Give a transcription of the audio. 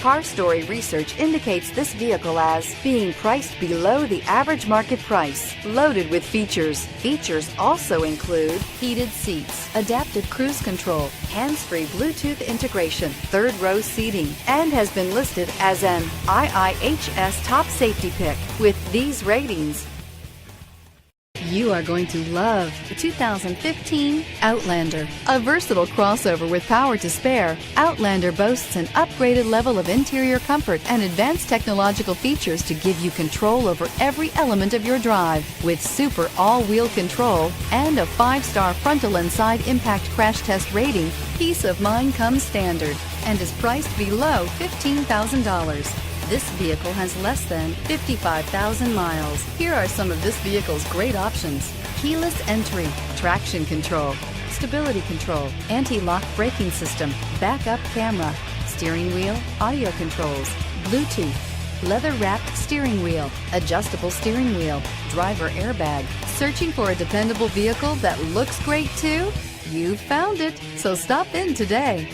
Car Story research indicates this vehicle as being priced below the average market price, loaded with features. Features also include heated seats, adaptive cruise control, hands-free Bluetooth integration, third row seating, and has been listed as an IIHS top safety pick. With these ratings, you are going to love the 2015 Outlander. A versatile crossover with power to spare, Outlander boasts an upgraded level of interior comfort and advanced technological features to give you control over every element of your drive. With super all-wheel control and a 5-star frontal and side impact crash test rating, peace of mind comes standard and is priced below $15,000. This vehicle has less than 55,000 miles. Here are some of this vehicle's great options: keyless entry, traction control, stability control, anti-lock braking system, backup camera, steering wheel audio controls, Bluetooth, leather-wrapped steering wheel, adjustable steering wheel, driver airbag. Searching for a dependable vehicle that looks great too? You found it, so stop in today.